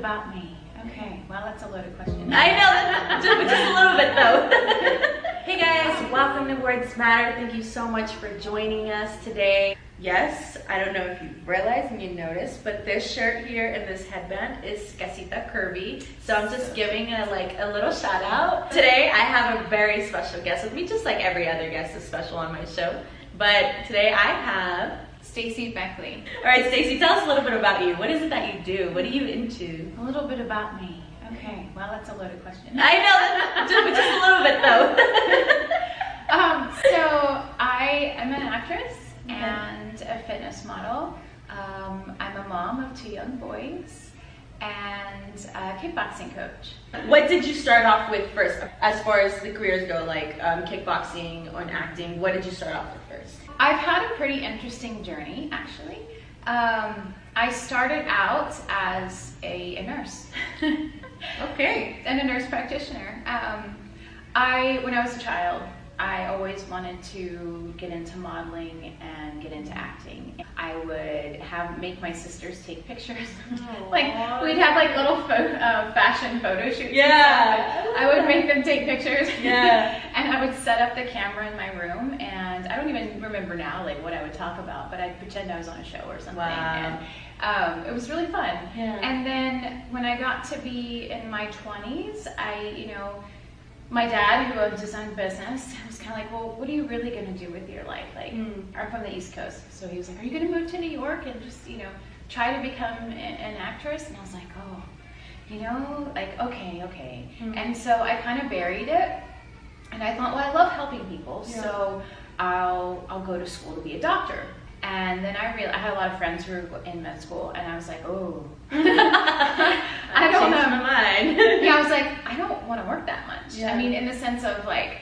about me. Okay, well, that's a loaded question. I know, just a little bit though. Hey guys, welcome to Words Matter. Thank you so much for joining us today. Yes, I don't know if you realized and you noticed, but this shirt here and this headband is Casita Curvy. So I'm just giving it a little shout out. Today I have a very special guest with me, just like every other guest is special on my show. But today I have Stacey Beckley. All right, Stacey, tell us a little bit about you. What is it that you do? What are you into? A little bit about me. Okay, well, that's a loaded question. I know, just a little bit though. So I am an actress and a fitness model. I'm a mom of 2 young boys and a kickboxing coach. What did you start off with first, as far as the careers go, like kickboxing or acting? What did you start off with first? I've had a pretty interesting journey, actually. I started out as a nurse. Okay. And a nurse practitioner. When I was a child, I always wanted to get into modeling and get into acting. I would make my sisters take pictures. Like we'd have like little fashion photo shoots. Yeah. And I would make them take pictures. Yeah. And I would set up the camera in my room, and I don't even remember now like what I would talk about, but I'd pretend I was on a show or something. Wow. And it was really fun. Yeah. And then when I got to be in my 20s, my dad, who owns his own business, was kind of like, well, what are you really going to do with your life? Like, I'm from the East Coast, so he was like, are you going to move to New York and just, try to become an actress? And I was like, oh, okay. And so I kind of buried it, and I thought, well, I love helping people, so I'll go to school to be a doctor. And then I realized I had a lot of friends who were in med school, and I was like, oh, I don't know. My mind. Yeah, I was like, I don't want to work that much. Yeah. I mean, in the sense of like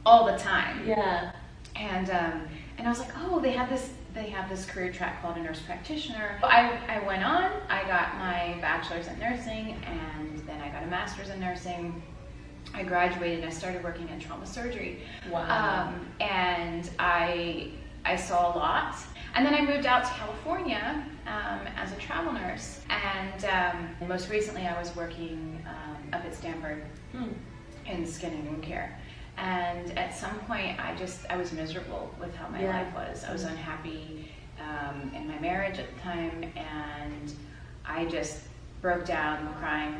all the time. Yeah. And I was like, oh, they have this career track called a nurse practitioner. I went on. I got my bachelor's in nursing, and then I got a master's in nursing. I graduated and I started working in trauma surgery. Wow. And I saw a lot. And then I moved out to California as a travel nurse. And most recently I was working up at Stanford in skin and wound care. And at some point I was miserable with how my life was. I was unhappy in my marriage at the time, and I just broke down crying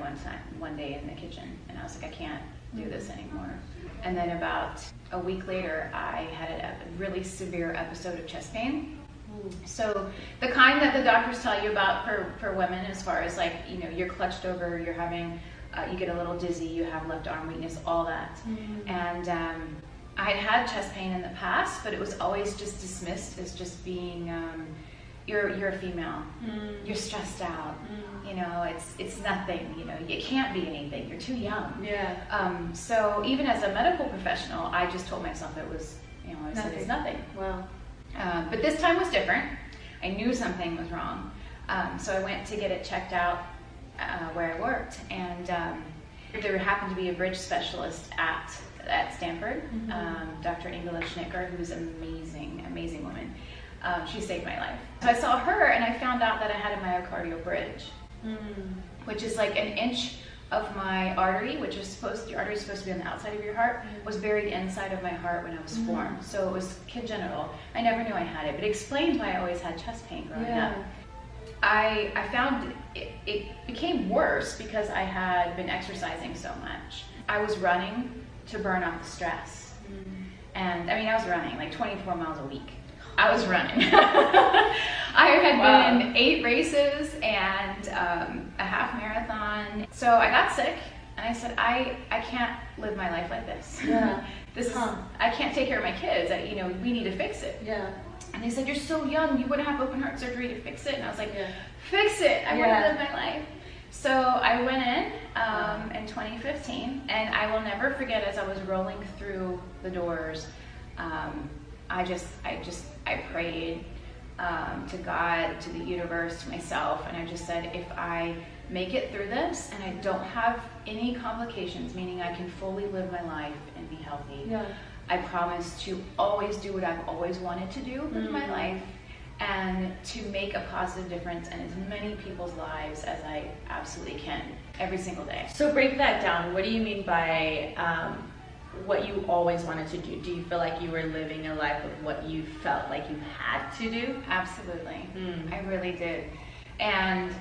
one day in the kitchen. And I was like, I can't do this anymore. And then about a week later, I had a really severe episode of chest pain. So the kind that the doctors tell you about for women, as far as like, you're clutched over, you're having, you get a little dizzy, you have left arm weakness, all that. And I had chest pain in the past, but it was always just dismissed as just being, you're a female, you're stressed out, it's nothing, it can't be anything, you're too young. Yeah. So even as a medical professional, I just told myself it was, I said it's nothing. Wow. But this time was different. I knew something was wrong. So I went to get it checked out where I worked, and there happened to be a bridge specialist at Stanford, Dr. Ingela Schnicker, who's amazing woman. She saved my life. So I saw her, and I found out that I had a myocardial bridge, which is like an inch of my artery, which is your artery is supposed to be on the outside of your heart, was buried inside of my heart when I was born. So it was congenital. I never knew I had it, but it explains why I always had chest pain growing up. I found it became worse because I had been exercising so much. I was running to burn off the stress. And I mean, I was running like 24 miles a week. I was running. I had been in 8 races and a half marathon. So I got sick, and I said, I can't live my life like this. Yeah. I can't take care of my kids. We need to fix it. Yeah. And they said, you're so young, you wouldn't have open heart surgery to fix it. And I was like, fix it. I want to live my life. So I went in 2015, and I will never forget, as I was rolling through the doors, I prayed to God, to the universe, to myself, and I just said, if I make it through this and I don't have any complications, meaning I can fully live my life and be healthy, I promise to always do what I've always wanted to do with my life, and to make a positive difference in as many people's lives as I absolutely can every single day. So break that down. What do you mean by what you always wanted to do? Do you feel like you were living a life of what you felt like you had to do? Absolutely. I really did. And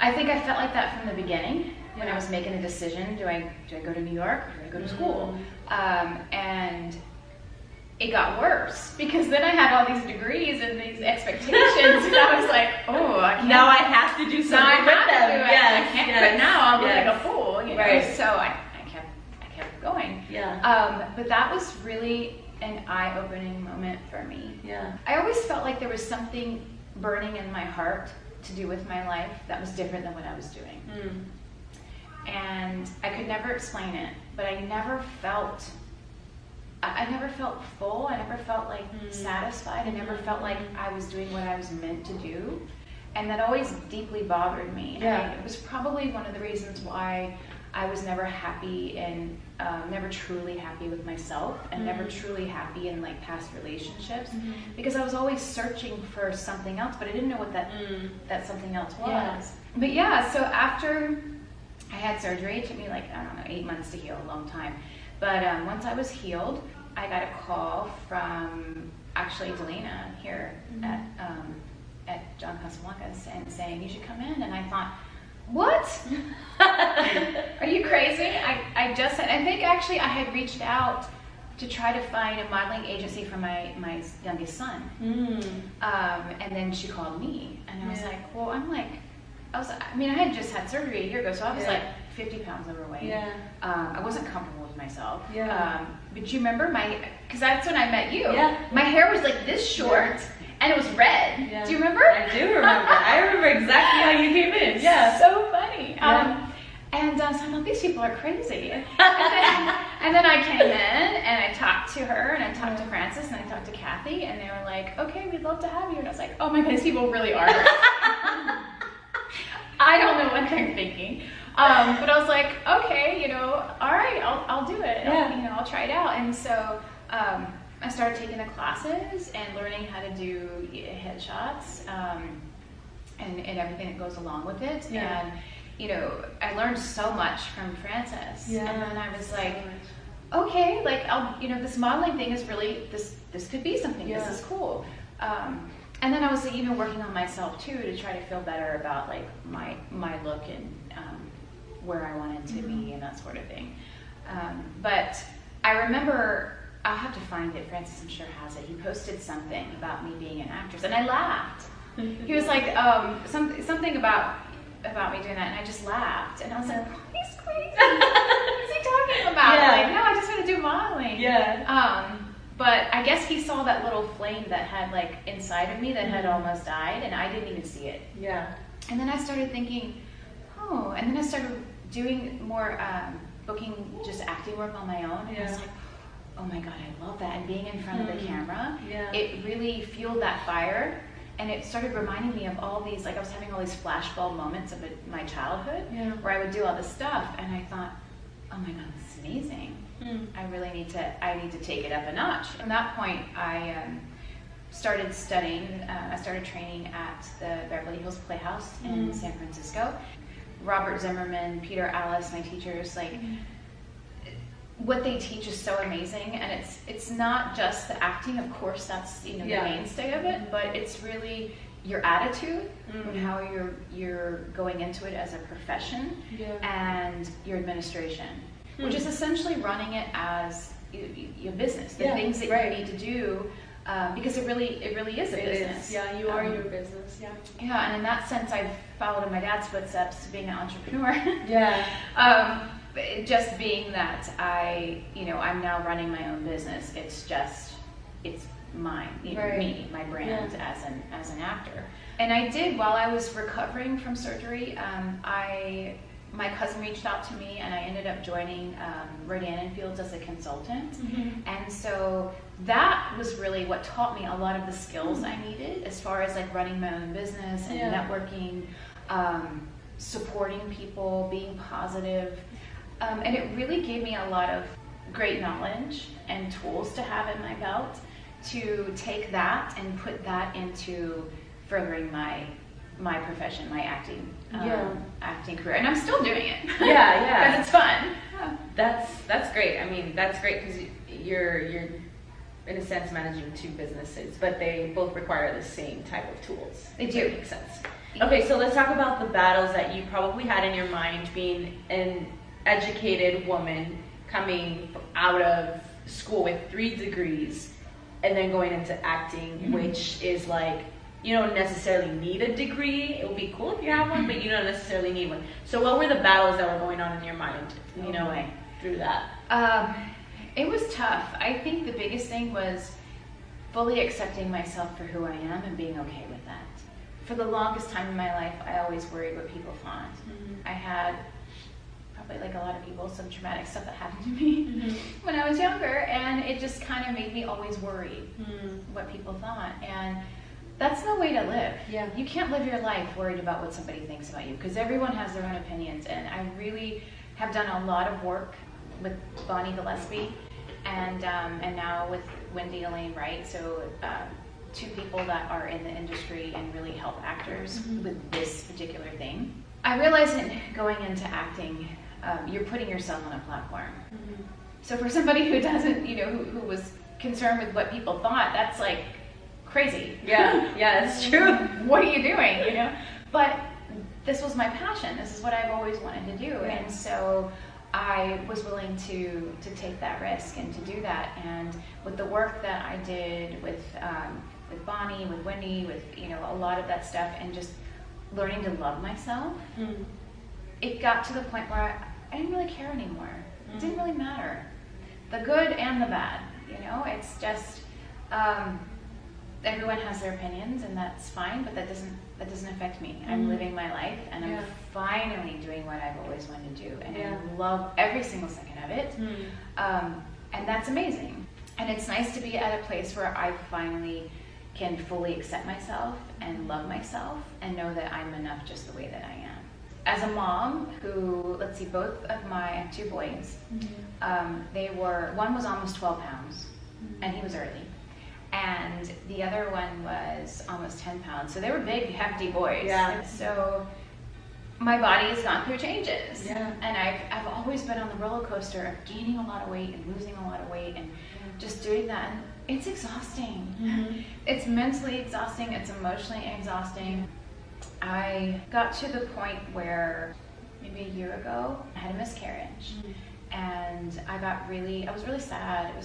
I think I felt like that from the beginning when I was making a decision. Do I go to New York or do I go to school? And it got worse because then I had all these degrees and these expectations, and I was like, oh, I can't. Now I have to do something with them. Yes, I can't quit now. I'll look like a fool, you know. Right. So I kept going. Yeah. But that was really an eye-opening moment for me. Yeah. I always felt like there was something burning in my heart to do with my life that was different than what I was doing. And I could never explain it, but I never felt full. I never felt like satisfied. I never felt like I was doing what I was meant to do. And that always deeply bothered me. Yeah. And it was probably one of the reasons why I was never happy and never truly happy with myself, and never truly happy in like past relationships, because I was always searching for something else, but I didn't know what that something else was. Yeah. But yeah, so after I had surgery, it took me like, I don't know, 8 months to heal, a long time. But once I was healed, I got a call from actually Delina here at John Casablancas and saying, you should come in. And I thought, what? Are you crazy? I think actually I had reached out to try to find a modeling agency for my youngest son. And then she called me, and I was like, well, I had just had surgery a year ago, so I was like 50 pounds overweight. Yeah. I wasn't comfortable with myself. Yeah. But you remember because that's when I met you. Yeah. My hair was like this short, and it was red. Yeah. Do you remember? I do remember. I remember exactly how you came in. Yeah. So funny. Yeah. So I thought, these people are crazy. And then I came in and I talked to her, and I talked to Francis, and I talked to Kathy, and they were like, okay, we'd love to have you. And I was like, oh my goodness, people really are. I don't know what they're thinking. But I was like, okay, all right, I'll do it. Yeah. I'll try it out. And so I started taking the classes and learning how to do headshots and everything that goes along with it. Yeah. And I learned so much from Frances. Yeah. And then I was like, okay, like this modeling thing is really this could be something. Yeah. This is cool. And then I was even working on myself too to try to feel better about like my look and where I wanted to be and that sort of thing. But I remember, I'll have to find it. Francis, I'm sure, has it. He posted something about me being an actress, and I laughed. He was like something about me doing that, and I just laughed, and I was like, he's crazy. What's he talking about? Yeah. Like, no, I just want to do modeling. Yeah. But I guess he saw that little flame that had like inside of me that had almost died, and I didn't even see it. Yeah. And then I started thinking, and then I started doing more booking, just acting work on my own, and I was like, oh my God, I love that. And being in front of the camera, it really fueled that fire. And it started reminding me of all these, like I was having all these flashbulb moments of my childhood where I would do all this stuff. And I thought, oh my God, this is amazing. I really need to take it up a notch. From that point, I started studying. I started training at the Beverly Hills Playhouse in San Francisco. Robert Zimmerman, Peter Alice, my teachers, like what they teach is so amazing, and it's not just the acting. Of course, that's the mainstay of it, but it's really your attitude and how you're going into it as a profession, and your administration, which is essentially running it as your business. The things that you need to do, because it really is a business. Yeah, you are your business. Yeah. Yeah, and in that sense, I've followed in my dad's footsteps, being an entrepreneur. Just being that I'm now running my own business. It's mine, me, my brand as an actor. And I did, while I was recovering from surgery, my cousin reached out to me, and I ended up joining Rodan & Fields as a consultant. And so that was really what taught me a lot of the skills I needed as far as like running my own business and networking, supporting people, being positive. And it really gave me a lot of great knowledge and tools to have in my belt to take that and put that into furthering my profession, my acting acting career, and I'm still doing it. Yeah, because it's fun. That's great. I mean, that's great because you're in a sense managing two businesses, but they both require the same type of tools. They do. That makes sense. Okay, so let's talk about the battles that you probably had in your mind being an educated woman coming out of school with 3 degrees and then going into acting, which is like, you don't necessarily need a degree. It would be cool if you have one, but you don't necessarily need one. So what were the battles that were going on in your mind, through that? It was tough. I think the biggest thing was fully accepting myself for who I am and being okay with that. For the longest time in my life, I always worried what people thought. I had, probably like a lot of people, some traumatic stuff that happened to me when I was younger, and it just kind of made me always worry what people thought. And that's no way to live. Yeah. You can't live your life worried about what somebody thinks about you, because everyone has their own opinions. And I really have done a lot of work with Bonnie Gillespie and now with Wendy Elaine Wright. So 2 people that are in the industry and really help actors with this particular thing. I realized that going into acting, you're putting yourself on a platform. So for somebody who doesn't, who was concerned with what people thought, that's like crazy. Yeah, it's true. What are you doing, But this was my passion. This is what I've always wanted to do. Yeah. And so I was willing to take that risk and to do that. And with the work that I did with Bonnie, with Wendy, with a lot of that stuff, and just learning to love myself, it got to the point where I didn't really care anymore. It didn't really matter, the good and the bad. It's just everyone has their opinions, and that's fine, but that doesn't affect me. I'm living my life, and I'm finally doing what I've always wanted to do, and I love every single second of it. And that's amazing. And it's nice to be at a place where I finally can fully accept myself and love myself and know that I'm enough just the way that I am. As a mom who, both of my 2 boys, one was almost 12 pounds, and he was early. And the other one was almost 10 pounds. So they were big, hefty boys. Yeah. So my body has gone through changes. Yeah. And I've always been on the roller coaster of gaining a lot of weight and losing a lot of weight and just doing that. And it's exhausting. It's mentally exhausting. It's emotionally exhausting. I got to the point where maybe a year ago, I had a miscarriage. And I was really sad. It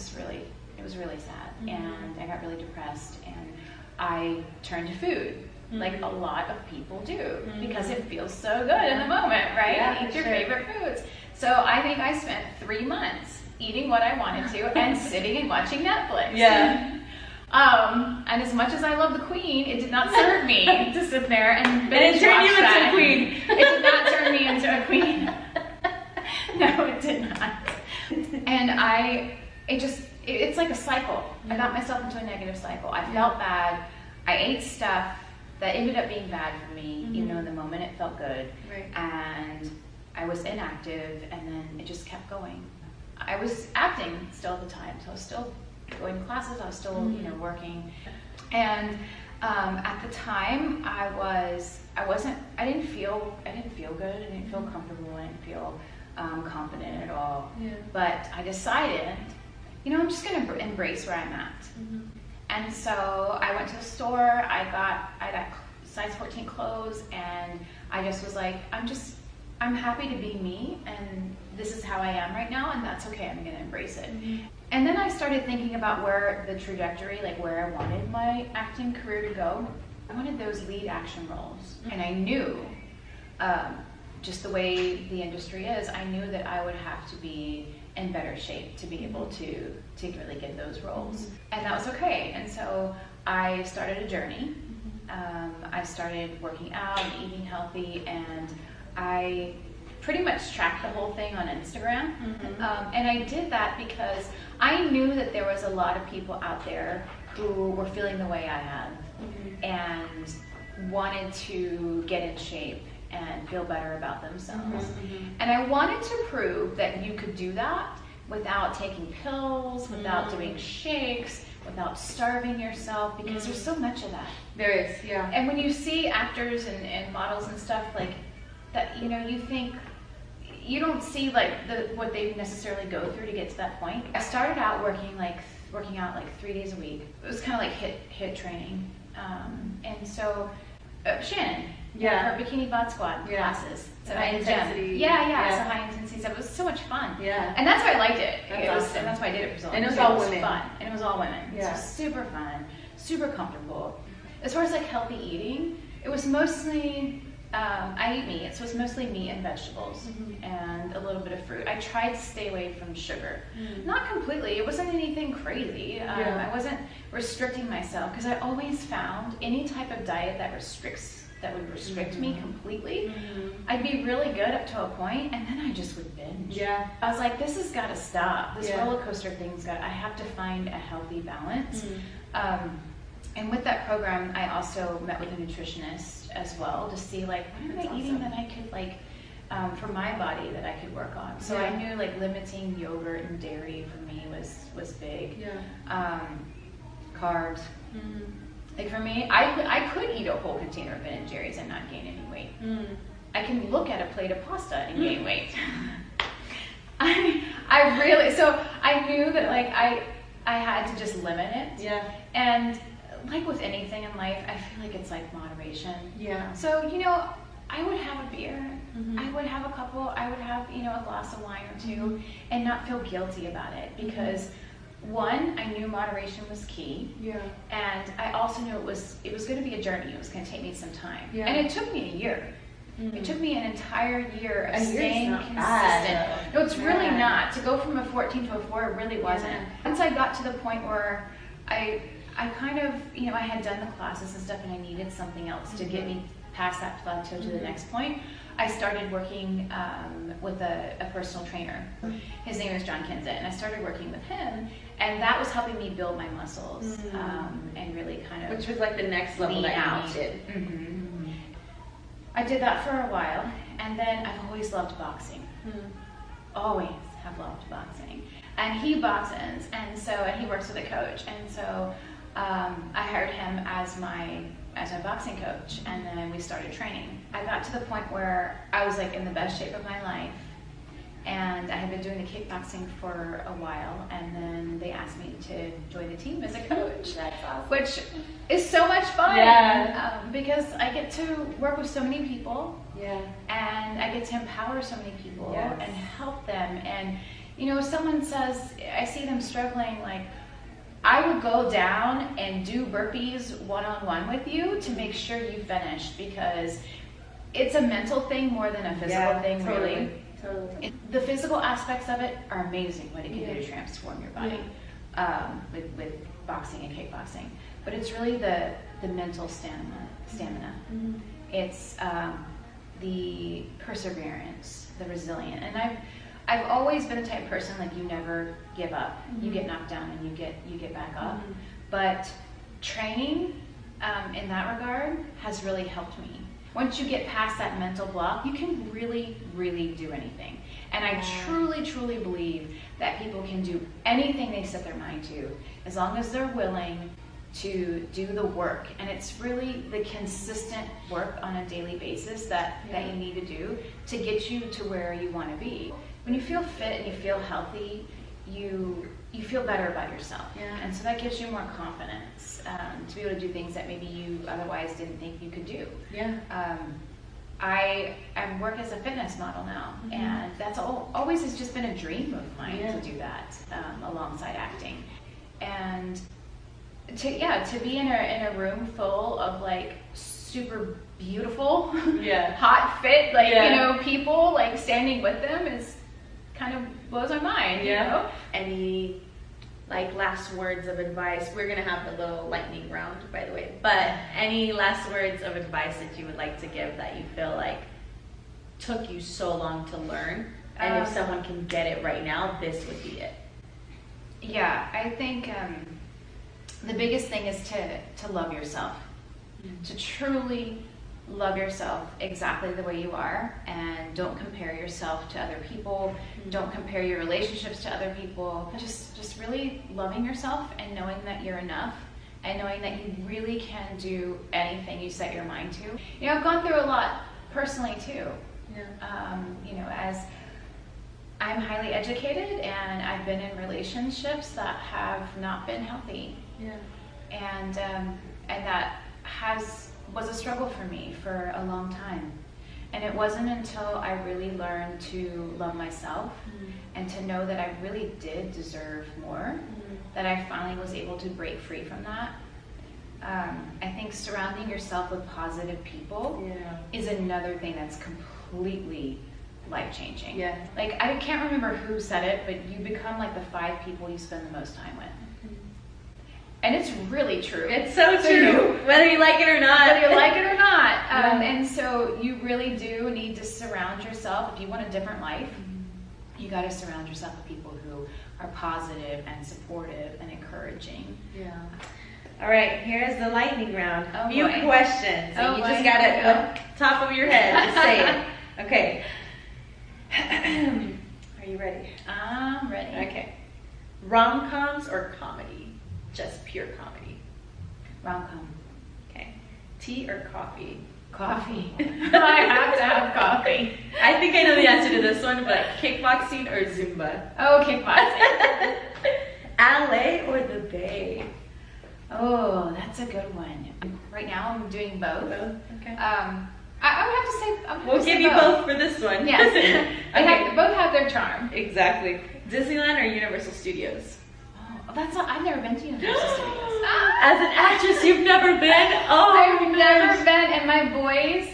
was really sad. And I got really depressed, and I turned to food, like a lot of people do, because it feels so good in the moment, right? Yeah, Eat your favorite foods. So I think I spent 3 months eating what I wanted to and sitting and watching Netflix. Yeah. And as much as I love the Queen, it did not serve me to sit there and binge turn watch you into that. a queen. It did not turn me into a queen. No, it did not. And it's like a cycle. I got myself into a negative cycle. I felt bad. I ate stuff that ended up being bad for me, even though in the moment it felt good. Right. And I was inactive, and then it just kept going. I was acting still at the time, so I was still going to classes. I was still, working. And at the time, I didn't feel good. I didn't feel comfortable. I didn't feel confident at all. Yeah. But I decided, I'm just going to embrace where I'm at. And so I went to the store. I got size 14 clothes, and I just was like, I'm happy to be me, and this is how I am right now, and that's okay. I'm going to embrace it. And then I started thinking about where the trajectory, like where I wanted my acting career to go. I wanted those lead action roles, and I knew, just the way the industry is, I knew that I would have to be in better shape to be able to really get those roles. And that was okay. And so I started a journey. I started working out and eating healthy, and I pretty much tracked the whole thing on Instagram. And I did that because I knew that there was a lot of people out there who were feeling the way I have and wanted to get in shape and feel better about themselves. And I wanted to prove that you could do that without taking pills, without doing shakes, without starving yourself, because there's so much of that. There is, yeah. And when you see actors and models and stuff like that, you know, you think, you don't see like what they necessarily go through to get to that point. I started out working out like 3 days a week. It was kind of like hit training. And so Shannon, her bikini bod squad classes. So high intensity. Yeah. So high intensity stuff. It was so much fun. Yeah. And that's why I liked it. Awesome. And that's why I did it for so long. And it was all women. Fun. And it was all women. Yeah. So super fun, super comfortable. As far as like healthy eating, it was mostly, I eat meat, so it's mostly meat and vegetables and a little bit of fruit. I tried to stay away from sugar. Not completely, it wasn't anything crazy. I wasn't restricting myself, because I always found any type of diet that would restrict me completely, I'd be really good up to a point, and then I just would binge. Yeah. I was like, this has got to stop. This roller coaster thing's I have to find a healthy balance. And with that program, I also met with a nutritionist as well to see like, what am I eating that I could like, for my body that I could work on. So I knew like limiting yogurt and dairy for me was big. Yeah. Carbs. Like for me, I could eat a whole container of Ben & Jerry's and not gain any weight. I can look at a plate of pasta and gain weight. I really, so I knew that like I had to just limit it. Yeah. And like with anything in life, I feel like it's like moderation. Yeah. So, you know, I would have a beer, I would have a couple, I would have, you know, a glass of wine or two, and not feel guilty about it, because one, I knew moderation was key. Yeah. And I also knew it was going to be a journey. It was going to take me some time. Yeah. And it took me a year. It took me an entire year of staying consistent. Bad. No, it's really not. To go from a 14 to a 4, it really wasn't. Yeah. Once I got to the point where I kind of, you know, I had done the classes and stuff, and I needed something else to get me past that plateau to the next point, I started working with a personal trainer. His name is John Kinzit, and I started working with him, and that was helping me build my muscles and really kind of, which was like the next level that you needed. I did that for a while, and then I've always loved boxing. Always have loved boxing. And he boxes, and he works with a coach, and so I hired him as my boxing coach, and then we started training. I got to the point where I was like in the best shape of my life, and I had been doing the kickboxing for a while, and then they asked me to join the team as a coach. That's awesome. Which is so much fun, because I get to work with so many people, and I get to empower so many people and help them. And you know, if someone says, I see them struggling, like, I would go down and do burpees one-on-one with you to make sure you finish, because it's a mental thing more than a physical thing, really. Totally. The physical aspects of it are amazing, what it can do to transform your body with boxing and kickboxing. But it's really the mental stamina. It's the perseverance, the resilience. And I've always been the type of person, like, you never give up. You get knocked down and you get back up. But training in that regard has really helped me. Once you get past that mental block, you can really, really do anything. And I truly, truly believe that people can do anything they set their mind to, as long as they're willing to do the work. And it's really the consistent work on a daily basis that you need to do to get you to where you want to be. When you feel fit and you feel healthy, you feel better about yourself. And so that gives you more confidence to be able to do things that maybe you otherwise didn't think you could do. I work as a fitness model now, and that's always has just been a dream of mine to do that alongside acting. And to be in a room full of like super beautiful, hot, fit, like you know, people like standing with them is kind of blows my mind. You know? Any like last words of advice? We're gonna have the little lightning round, by the way. But any last words of advice that you would like to give that you feel like took you so long to learn, and if someone can get it right now, this would be it? Yeah, I think the biggest thing is to love yourself, to truly love yourself exactly the way you are, and don't compare yourself to other people. Don't compare your relationships to other people. Just really loving yourself and knowing that you're enough, and knowing that you really can do anything you set your mind to. You know, I've gone through a lot personally too. Yeah. You know, as I'm highly educated, and I've been in relationships that have not been healthy. Yeah. And that was a struggle for me for a long time. And it wasn't until I really learned to love myself and to know that I really did deserve more that I finally was able to break free from that. I think surrounding yourself with positive people is another thing that's completely life-changing. Yeah. Like, I can't remember who said it, but you become like the 5 people you spend the most time with. And it's really true. It's so true, whether you like it or not. Whether you like it or not. And so you really do need to surround yourself. If you want a different life, you got to surround yourself with people who are positive and supportive and encouraging. Yeah. All right, here's the lightning round. Oh, few boy. questions. Oh, you boy. just got to, top of your head, just say it. Okay. Are you ready? I'm ready. Okay. Rom-coms or comedy? Just pure comedy. Rom-com. Okay. Tea or coffee? Coffee. I have to have coffee. I think I know the answer to this one, but kickboxing or Zumba? Oh, kickboxing. LA or the Bay? Oh, that's a good one. Right now I'm doing both. Okay. I would have to say We'll give you both for this one. Yes. Okay. Both have their charm. Exactly. Disneyland or Universal Studios? I've never been to Universal Studios. As an actress, you've never been? Oh, I've never been, and my boys,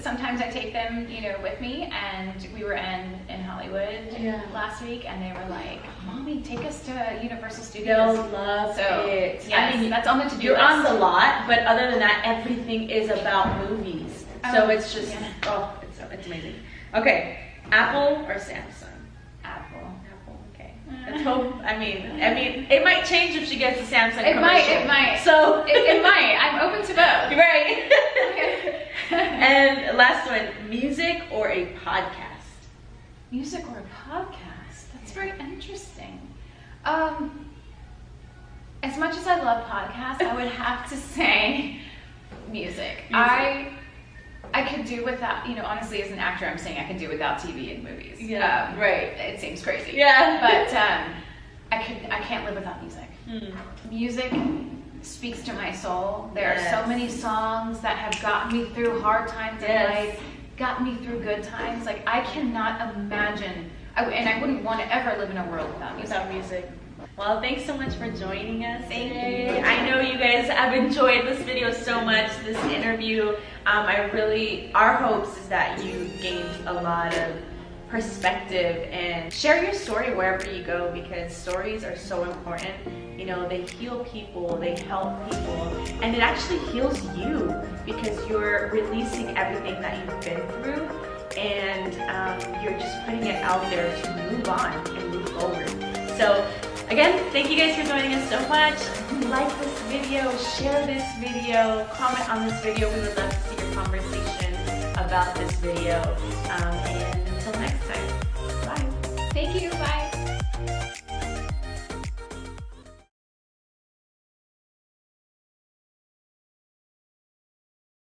sometimes I take them, you know, with me, and we were in Hollywood last week, and they were like, "Mommy, take us to Universal Studios." They'll love it. Yes, I mean, that's on the to-do You're list. on the lot, but other than that, everything is about movies. So it's just, it's amazing. Okay, Apple or Samsung? Apple. Okay. Let's hope. I mean, it might change if she gets a Samsung It commercial. might. So it might. I'm open to both. Right. Okay. And last one, music or a podcast? Music or a podcast? That's very interesting. As much as I love podcasts, I would have to say music. I could do without, you know, honestly, as an actor, I'm saying I could do without TV and movies. Yeah. Right. It seems crazy. Yeah. But I can't live without music. Music speaks to my soul. There are so many songs that have gotten me through hard times in life, gotten me through good times. Like, I cannot imagine, and I wouldn't want to ever live in a world without music. Well, thanks so much for joining us today. Thank you. I know you guys have enjoyed this video so much, this interview. Our hopes is that you gained a lot of perspective and share your story wherever you go, because stories are so important. You know, they heal people, they help people, and it actually heals you because you're releasing everything that you've been through, and you're just putting it out there to move on and move forward. So again, thank you guys for joining us so much. Like this video, share this video, comment on this video. We would love to see your conversation about this video. And